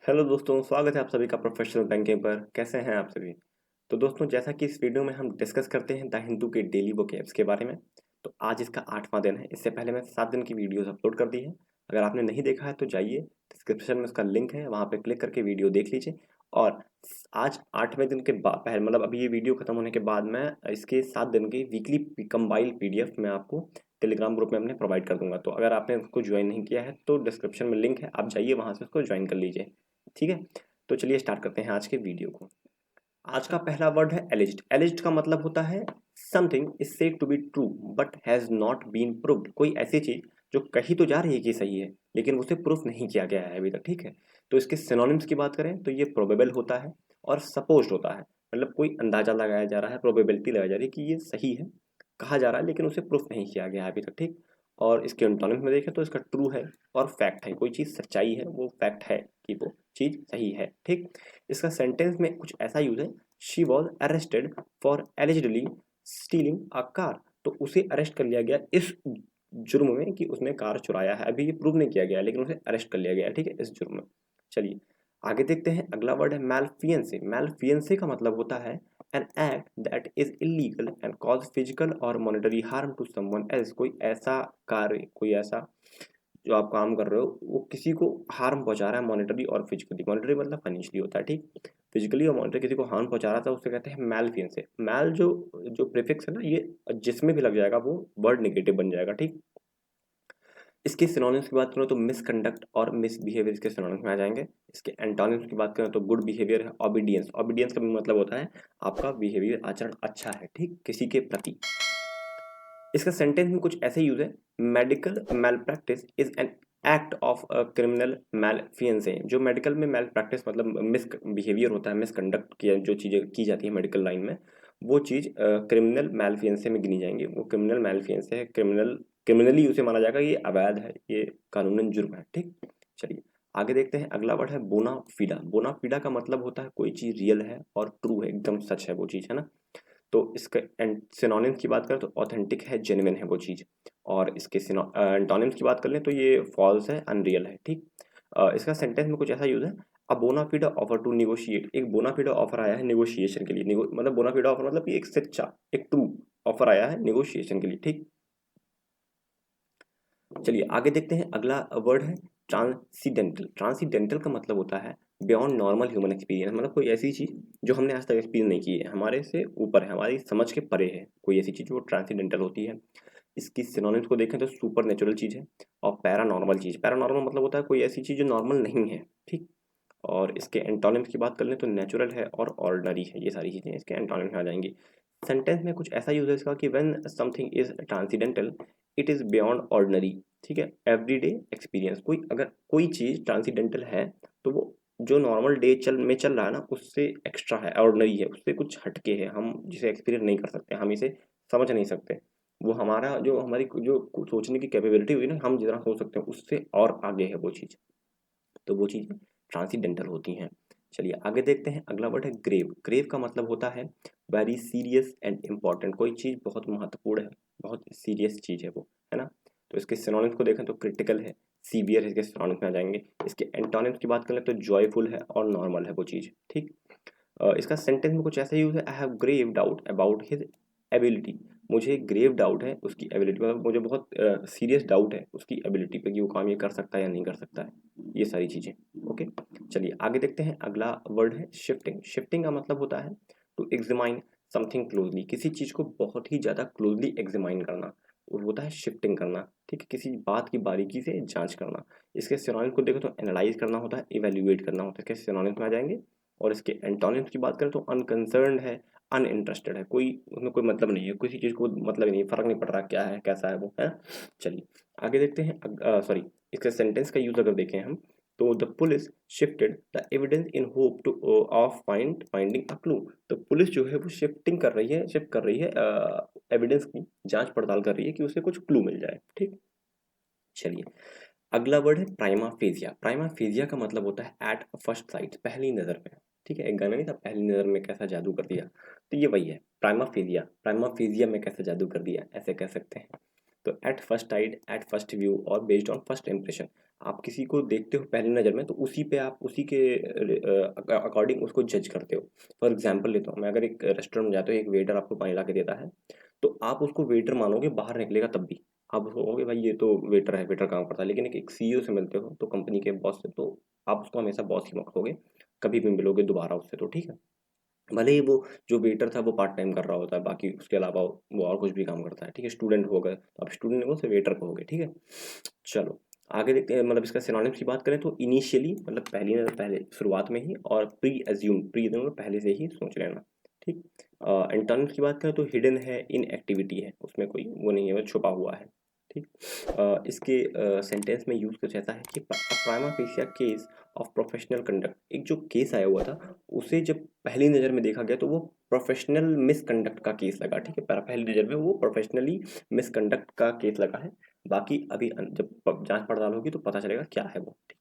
Hello दोस्तों, स्वागत है आप सभी का प्रोफेशनल बैंकिंग पर। कैसे हैं आप सभी? तो दोस्तों, जैसा कि इस वीडियो में हम डिस्कस करते हैं द हिंदू के डेली वोकैब्स के बारे में। तो आज इसका 8वां दिन है। इससे पहले मैं 7 दिन की वीडियोस अपलोड कर दी है। अगर आपने नहीं देखा है तो जाइए, डिस्क्रिप्शन में उसका लिंक है, वहाँ पे क्लिक करके वीडियो देख लीजिए। और आज 8वें दिन के बाद पहले मतलब अभी ये वीडियो खत्म होने के बाद मैं इसके 7 दिन की वीकली कंबाइल्ड पीडीएफ मैं आपको टेलीग्राम ग्रुप में अपने प्रोवाइड कर दूंगा। तो अगर आपने उसको ज्वाइन नहीं किया है तो डिस्क्रिप्शन में लिंक है, आप जाइए वहाँ से उसको ज्वाइन कर लीजिए। ठीक है, तो चलिए स्टार्ट करते हैं आज के वीडियो को। आज का पहला वर्ड है एलिज्ड। एलिज्ड का मतलब होता है something is said to be true but has not been proved. कोई ऐसी चीज जो कही तो जा रही है कि सही है लेकिन उसे प्रूफ नहीं किया गया है अभी तक। ठीक है, तो इसके सिनोनिम्स की बात करें तो ये प्रोबेबल होता है और सपोज्ड होता है। मतलब कोई अंदाजा लगाया जा रहा है, प्रोबेबिलिटी लगाई जा रही है कि ये सही है, कहा जा रहा है लेकिन उसे प्रूफ नहीं किया गया है अभी तक। ठीक, और इसके एंटोनिम्स में देखें तो इसका ट्रू है और फैक्ट है। कोई चीज़ सच्चाई है, वो फैक्ट है कि वो चीज़ सही है। ठीक, इसका सेंटेंस में कुछ ऐसा यूज है, she was arrested for allegedly stealing a car. तो उसे अरेस्ट कर लिया गया इस जुर्म में कि उसने कार चुराया है। अभी ये प्रूव नहीं किया गया लेकिन उसे अरेस्ट कर लिया गया है। ठीक है, इस जुर्म में। चलिए आगे देखते हैं। अगला वर्ड है मैलफियंसे। मैलफियंसे का मतलब होता है an act that is illegal and cause physical और monetary harm to someone else. कोई ऐसा कार्य, कोई ऐसा जो आप काम कर रहे हो वो किसी को हार्म पहुंचा रहा है, मॉनेटरी और फिजिकली। मॉनेटरी मतलब फाइनेंशियली होता है। ठीक, फिजिकली और मॉनेटरी किसी को हार्म पहुंचा रहा था उसे कहते हैं मैलफियंसे। मैल जो जो प्रीफिक्स है ना, ये जिसमें भी लग जाएगा वो वर्ड नेगेटिव बन जाएगा। ठीक, इसके सिनोनिम्स की बात करें तो मिसकंडक्ट और मिसबिहेवियर इसके सिनोनिम्स में आ जाएंगे। इसके एंटोनिम्स की बात करें तो गुड बिहेवियर है, ओबीडियंस। ओबीडियंस का भी मतलब होता है आपका बिहेवियर, आचरण अच्छा है, ठीक, किसी के प्रति। इसका सेंटेंस में कुछ ऐसे यूज है, medical malpractice is an act of criminal malfeasance. जो मेडिकल में मैल प्रैक्टिस मतलब मिस बिहेवियर होता है, मिसकंडक्ट की जो चीज़ें की जाती है मेडिकल लाइन में, वो चीज़ क्रिमिनल मैलफियंसे में गिनी जाएंगी। वो क्रिमिनल मैलफियंसे है, क्रिमिनली उसे माना जाएगा, ये अवैध है, ये कानूनन जुर्म है। ठीक, चलिए आगे देखते हैं। अगला वर्ड है बोना फिडा। बोना फिडा का मतलब होता है कोई चीज़ रियल है और ट्रू है, एकदम सच है वो चीज़, है ना। तो इसके सिनोनिम्स की बात करें तो ऑथेंटिक है, जेन्युइन है वो चीज़। और इसके एंटोनिम्स की बात कर लें तो ये फॉल्स है, अनरियल है। ठीक, इसका सेंटेंस में कुछ ऐसा यूज है, अ बोनाफिडा ऑफर टू निगोशिएट। एक बोनाफिडा ऑफर आया है निगोशिएशन के लिए। मतलब बोनाफिडा ऑफर मतलब कि एक सच्चा, एक ट्रू ऑफर आया है निगोशिएशन के लिए। ठीक, चलिए आगे देखते हैं। अगला वर्ड है ट्रांसीडेंटल। ट्रांसीडेंटल का मतलब होता है बियॉन्ड नॉर्मल ह्यूमन एक्सपीरियंस। मतलब कोई ऐसी चीज जो हमने आज तक एक्सपीरियंस नहीं की है, हमारे से ऊपर है, हमारी समझ के परे है, कोई ऐसी चीज वो ट्रांसीडेंटल होती है। इसकी सिनोनिम्स को देखें तो सुपर नेचुरल चीज है और पैरानॉर्मल चीज। पैरानॉर्मल मतलब होता है कोई ऐसी चीज जो नॉर्मल नहीं है। ठीक, और इसके एंटोनिम्स की बात कर लें तो नेचुरल है और ऑर्डिनरी है। ये सारी चीजें इसके एंटोनिम्स में आ जाएंगी। सेंटेंस में कुछ ऐसा यूज है इसका कि when something is transcendental it is beyond ordinary. ठीक है, एवरीडे एक्सपीरियंस। कोई अगर कोई चीज ट्रांसीडेंटल है तो वो जो नॉर्मल डे चल रहा है ना उससे एक्स्ट्रा है, ऑर्डिनरी है, उससे कुछ हटके है, हम जिसे एक्सपीरियंस नहीं कर सकते, हम इसे समझ नहीं सकते। वो हमारा जो हमारी जो सोचने की कैपेबिलिटी हुई ना, हम जितना सोच सकते हैं उससे और आगे है वो चीज़। तो वो चीज़ें ट्रांसीडेंटल होती हैं। चलिए आगे देखते हैं। अगला वर्ड है ग्रेव। ग्रेव का मतलब होता है वेरी सीरियस एंड इम्पॉर्टेंट। कोई चीज़ बहुत महत्वपूर्ण है, बहुत सीरियस चीज़ है वो, है ना। तो इसके सिनोनिम्स को देखें तो क्रिटिकल है, सीवियर है, इसके सिनोनिम्स में आ जाएंगे। इसके एंटोनिम्स की बात करें तो जॉयफुल है और नॉर्मल है वो चीज़। ठीक, इसका सेंटेंस में कुछ ऐसा यूज है, I have grave doubt about his ability. मुझे ग्रेव डाउट है उसकी एबिलिटी, मतलब मुझे बहुत सीरियस डाउट है उसकी एबिलिटी पे कि वो काम ये कर सकता है या नहीं कर सकता है, ये सारी चीज़ें। ओके, चलिए आगे देखते हैं। अगला वर्ड है शिफ्टिंग। शिफ्टिंग का मतलब होता है टू एग्जामाइन समथिंग क्लोजली। किसी चीज़ को बहुत ही ज़्यादा क्लोजली एग्जामाइन करना वो होता है शिफ्टिंग करना। ठीक है, किसी बात की बारीकी से जांच करना। इसके सिनोनिम्स को देखो तो एनालाइज करना होता है, इवेल्युएट करना होता है, इसके सिनोनिम्स में आ जाएंगे। और इसके एंटोनिम्स की बात करें तो अनकंसर्न्ड है, अनइंटरेस्टेड है, कोई उसमें कोई मतलब नहीं है, किसी चीज़ को मतलब ही नहीं, फर्क नहीं पड़ रहा क्या है कैसा है वो, है। चलिए आगे देखते हैं। सॉरी, इसके सेंटेंस का यूज अगर देखें हम तो the police shifted the evidence in hope two of finding a clue. तो पुलिस जो है वो शिफ्टिंग कर रही है, शिफ्ट कर रही है एविडेंस की जांच पड़ताल कर रही है कि उसे कुछ क्लू मिल जाए। ठीक, चलिए अगला वर्ड है प्राइमा फेजिया। प्राइमा फेजिया का मतलब होता है एट फर्स्ट साइट, पहली नज़र में। ठीक है, एक गाना नहीं था, पहली नज़र में कैसा जादू कर दिया, तो ये वही है प्राइमा फेजिया। प्राइमा फेजिया में कैसा जादू कर दिया, ऐसे कह सकते हैं। तो at first sight, at first view और बेस्ड ऑन फर्स्ट इंप्रेशन, आप किसी को देखते हो पहली नज़र में तो उसी पे आप उसी के अकॉर्डिंग उसको जज करते हो। फॉर एग्जांपल लेता हूँ मैं, अगर एक रेस्टोरेंट में जाते हो, एक वेटर आपको पानी ला के देता है, तो आप उसको वेटर मानोगे, बाहर निकलेगा तब भी आप उसको कहोगे भाई ये तो वेटर है, वेटर काम करता है। लेकिन एक सीईओ से मिलते हो तो कंपनी के बॉस से, तो आप उसको हमेशा बॉस ही रखोगे, कभी भी मिलोगे दोबारा उससे तो, ठीक है। भले ही वो जो वेटर था वो पार्ट टाइम कर रहा होता है, बाकी उसके अलावा वो और कुछ भी काम करता है, ठीक है। स्टूडेंट हो गए तो आप स्टूडेंट को से वेटर कहोगे, ठीक है। चलो आगे देखते हैं, मतलब इसका सिनोनिम्स की बात करें तो इनिशियली मतलब पहले शुरुआत में ही, और प्री मतलब पहले से ही सोच लेना, ठीक। एंटोनिम्स की बात करें तो हिडन है, इनएक्टिविटी है, उसमें कोई वो नहीं है, वो छुपा हुआ है, ठीक। इसके सेंटेंस में यूज कुछ ऐसा है कि prima fascia case of professional conduct, एक जो केस आया हुआ था उसे जब पहली नज़र में देखा गया तो वो प्रोफेशनल मिसकंडक्ट का केस लगा, ठीक है। पहली नज़र में वो प्रोफेशनली मिसकंडक्ट का केस लगा है। बाकी अभी जब जांच पड़ताल होगी तो पता चलेगा क्या है वो, ठीक।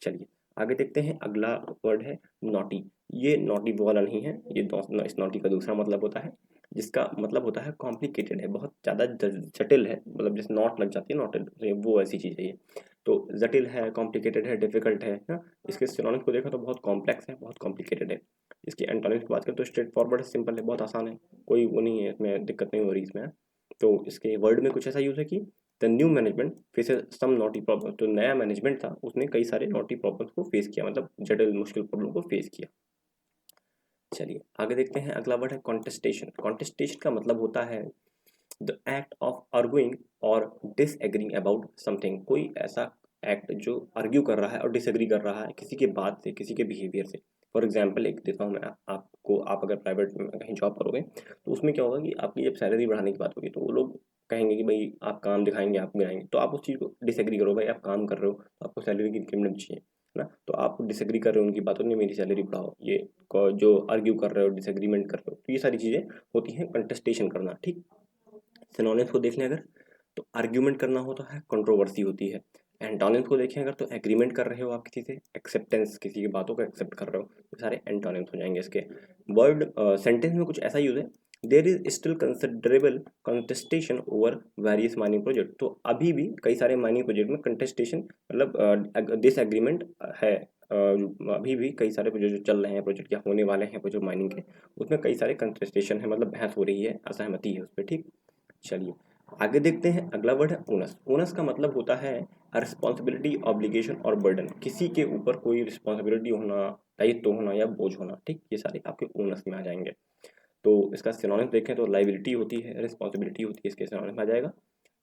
चलिए आगे देखते हैं, अगला वर्ड है नॉटी। ये नॉटी वो वाला नहीं है, ये इस नॉटी का दूसरा मतलब होता है, जिसका मतलब होता है कॉम्प्लिकेटेड है, बहुत ज़्यादा जटिल है, मतलब जैसे नॉट लग जाती है नॉट, वो ऐसी चीज़ है ये। तो जटिल है, कॉम्प्लिकेटेड है, डिफिकल्ट है ना। इसके सिनोनिम्स को देखा तो बहुत कॉम्प्लेक्स है, बहुत कॉम्प्लिकेटेड है। इसकी एंटोनिम्स की बात करें तो स्ट्रेट फॉरवर्ड है, सिंपल है, बहुत आसान है, कोई वो नहीं है इसमें, दिक्कत नहीं हो रही इसमें। तो इसके वर्ड में कुछ ऐसा यूज़ है कि the new management faces some knotty problem, तो नया मैनेजमेंट था उसने कई सारे नॉटी प्रॉब्लम्स को फेस किया, मतलब जटिल मुश्किल प्रॉब्लम को फेस किया। चलिए आगे देखते हैं, अगला वर्ड है कॉन्टेस्टेशन। कॉन्टेस्टेशन का मतलब होता है द एक्ट ऑफ आर्गुइंग और डिसएग्रीइंग अबाउट समथिंग, कोई ऐसा एक्ट जो आर्ग्यू कर रहा है और डिसएग्री कर रहा है किसी के बात से, किसी के बिहेवियर से। फॉर एग्जांपल एक देता हूँ मैं आपको, आप अगर प्राइवेट में कहीं जॉब करोगे तो उसमें क्या होगा कि आपकी जब सैलरी बढ़ाने की बात होगी तो वो लोग कहेंगे कि भाई आप काम दिखाएंगे, आप गिराएंगे, तो आप उस चीज़ को डिसएग्री करो, भाई आप काम कर रहे हो तो आपको सैलरी की इंक्रीमेंट चाहिए, है ना। तो आप डिसएग्री कर रहे हो उनकी बातों में, मेरी सैलरी बढ़ाओ, ये जो आर्ग्यू कर रहे हो, डिसएग्रीमेंट कर रहे हो, तो ये सारी चीज़ें होती हैं कंटेस्टेशन करना, ठीक। सिनोनिम्स को देख लें अगर, तो आर्ग्यूमेंट करना होता है, कंट्रोवर्सी होती है। एंटोनिम्स को देखें अगर, तो एग्रीमेंट कर रहे हो आप किसी से, एक्सेप्टेंस, किसी की बातों को एक्सेप्ट कर रहे हो, तो सारे एंटोनिम्स हो जाएंगे इसके। वर्ड सेंटेंस में कुछ ऐसा यूज है, there is still considerable contestation over various mining project, तो अभी भी कई सारे माइनिंग प्रोजेक्ट में कंटेस्टेशन मतलब दिस एग्रीमेंट है। अभी भी कई सारे प्रोजेक्ट जो चल रहे हैं, प्रोजेक्ट या होने वाले हैं प्रोजेक्ट माइनिंग के, उसमें कई सारे कंटेस्टेशन है, मतलब बहस हो रही है, असहमति है उस पर, ठीक। चलिए आगे देखते हैं, अगला वर्ड है ओनस। ओनस का मतलब होता है रिस्पॉन्सिबिलिटी, ऑब्लिगेशन और बर्डन, किसी के ऊपर कोई रिस्पॉन्सिबिलिटी होना, दायित्व होना या बोझ होना, ठीक। ये सारे आपके ओनस में आ जाएंगे। तो इसका सिनोनिम देखें तो लाइबिलिटी होती है, रिस्पॉन्सिबिलिटी होती है, इसके सिनोनिम में आ जाएगा।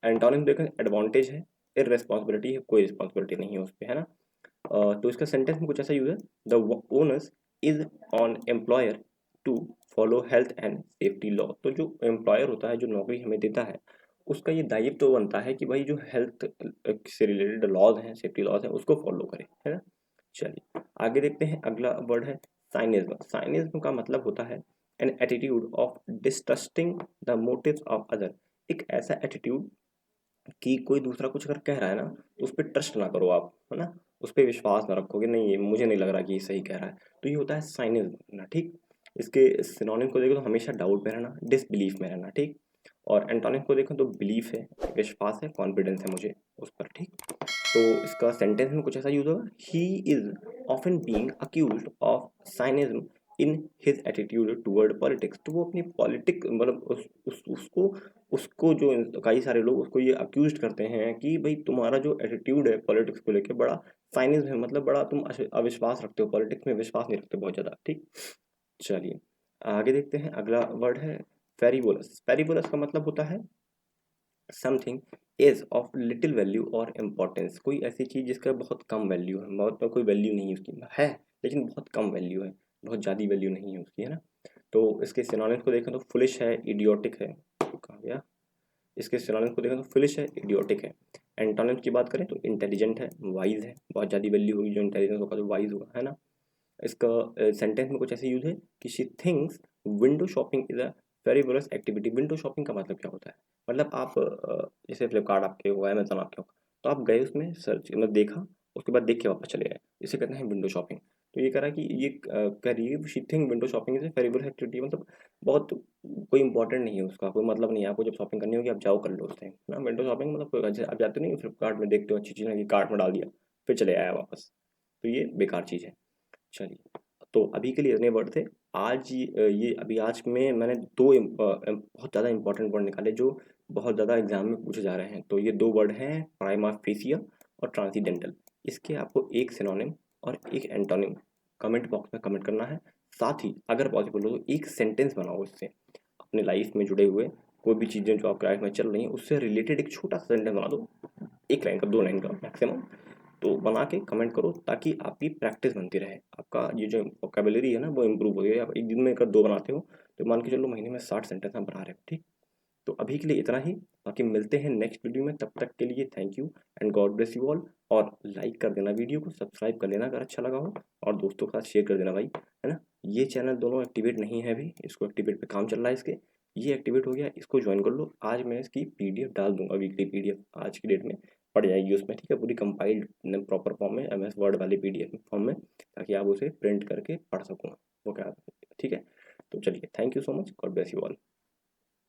एंटोनिम देखें, एडवांटेज है, इररिस्पॉन्सिबिलिटी है, कोई रिस्पॉन्सिबिलिटी नहीं है उस पर, है ना। तो इसका सेंटेंस में कुछ ऐसा यूज है, the onus is on employer to follow health and safety law, तो जो एम्प्लॉयर होता है, जो नौकरी हमें देता है, उसका ये दायित्व तो बनता है कि भाई जो हेल्थ से रिलेटेड लॉज हैं, सेफ्टी लॉज हैं, उसको फॉलो करें, है ना। चलिए आगे देखते हैं, अगला वर्ड है साइनिज्म। साइनिज्म का मतलब होता है an attitude of distrusting the motives of other, एक ऐसा एटीट्यूड कि कोई दूसरा कुछ अगर कह रहा है ना तो उस पर ट्रस्ट ना करो आप, है ना, उस पर विश्वास ना रखोगे, नहीं ये मुझे नहीं लग रहा कि ये सही कह रहा है, तो ये होता है साइनिज्म ना, ठीक। इसके सिनोनिम को देखो तो हमेशा डाउट में रहना, डिसबिलीफ में रहना, ठीक। और एंटोनिम को देखो तो बिलीफ है, विश्वास है, कॉन्फिडेंस है मुझे उस पर, ठीक। तो इसका सेंटेंस में कुछ ऐसा यूज होगा, he is often being accused of cynicism in his attitude toward politics, तो वो अपनी पॉलिटिक मतलब उसको जो कई सारे लोग उसको ये अक्यूज करते हैं कि भाई तुम्हारा जो एटीट्यूड है पॉलिटिक्स को लेकर बड़ा साइनिज्म है, मतलब बड़ा तुम अविश्वास रखते हो, पॉलिटिक्स में विश्वास नहीं रखते बहुत ज़्यादा, ठीक। चलिए आगे देखते हैं, अगला वर्ड है फेरिबोलस। फेरिबोलस का मतलब होता है something is of little value और इम्पोर्टेंस, कोई ऐसी चीज़ जिसका बहुत कम वैल्यू है, बहुत कोई वैल्यू नहीं है उसकी, है लेकिन बहुत कम वैल्यू है, बहुत ज़्यादा वैल्यू नहीं है उसकी, है ना। तो इसके सिनोनिम्स को देखें तो फुलिश है, इडियोटिक है, कहा गया, इसके सिनोनिम्स को देखें तो फुलिश है, इडियोटिक है। एंटोनिम्स की बात करें तो इंटेलिजेंट है, वाइज है, बहुत ज़्यादा वैल्यू होगी जो इंटेलिजेंस होगा तो वाइज होगा, है ना। इसका सेंटेंस में कुछ ऐसे यूज है कि she thinks window shopping is a frivolous activity. Window shopping का मतलब क्या होता है, मतलब आप जैसे फ्लिपकार्ट आपके होगा, अमेजोन आपके होगा, तो आप गए उसमें सर्च मतलब देखा, उसके बाद देख के वापस चले गए, इसे कहते हैं विंडो शॉपिंग। तो ये कह रहा है कि ये कह रही है she think window shopping is a favourable activity, मतलब बहुत कोई इंपॉर्टेंट नहीं है उसका, कोई मतलब नहीं है। आपको जब शॉपिंग करनी होगी आप जाओ कर लो उस टाइम ना। विंडो शॉपिंग मतलब कोई आप जाते नहीं फ्लिपकार्ट में, देखते हो अच्छी चीज़ है कि कार्ट में डाल दिया फिर चले आया वापस, तो ये बेकार चीज़ है। चलिए, तो अभी के लिए इतने वर्ड थे। ये अभी आज में मैंने दो बहुत ज़्यादा इंपॉर्टेंट वर्ड निकाले जो बहुत ज़्यादा एग्जाम में पूछे जा रहे हैं। तो ये दो वर्ड हैं, प्राइमा फेसिया और ट्रांसीडेंटल। इसके आपको एक सिनोनिम और एक एंटोनिम कमेंट बॉक्स में कमेंट करना है। साथ ही अगर पॉसिबल हो तो एक सेंटेंस बनाओ इससे, अपने लाइफ में जुड़े हुए कोई भी चीज़ें जो आपकी लाइफ में चल रही हैं उससे रिलेटेड एक छोटा सा सेंटेंस बना दो, 1 लाइन का 2 लाइन का मैक्सिमम। तो बना के कमेंट करो ताकि आपकी प्रैक्टिस बनती रहे, आपका ये जो वोकेबलरी है ना वो इम्प्रूव हो जाए। आप एक दिन में अगर 2 बनाते हो तो मान के चलो महीने में 60 सेंटेंस आप बना रहे हो, ठीक। तो अभी के लिए इतना ही, बाकी मिलते हैं नेक्स्ट वीडियो में। तब तक के लिए thank you and God bless you all. और लाइक कर देना वीडियो को, सब्सक्राइब कर लेना अगर अच्छा लगा हो, और दोस्तों के साथ शेयर कर देना भाई, है ना। ये चैनल दोनों एक्टिवेट नहीं है अभी, इसको एक्टिवेट पे काम चल रहा है इसके। ये एक्टिवेट हो गया, इसको ज्वाइन कर लो। आज मैं इसकी पीडीएफ डाल दूंगा, वीकली पीडीएफ आज की डेट में पड़ जाएगी उसमें, ठीक है, पूरी कंपाइल्ड प्रॉपर फॉर्म में, एमएस वर्ड वाली पीडीएफ फॉर्म में, ताकि आप उसे प्रिंट करके पढ़ सको वो क्या, ठीक है। तो चलिए, thank you so much, God bless you all.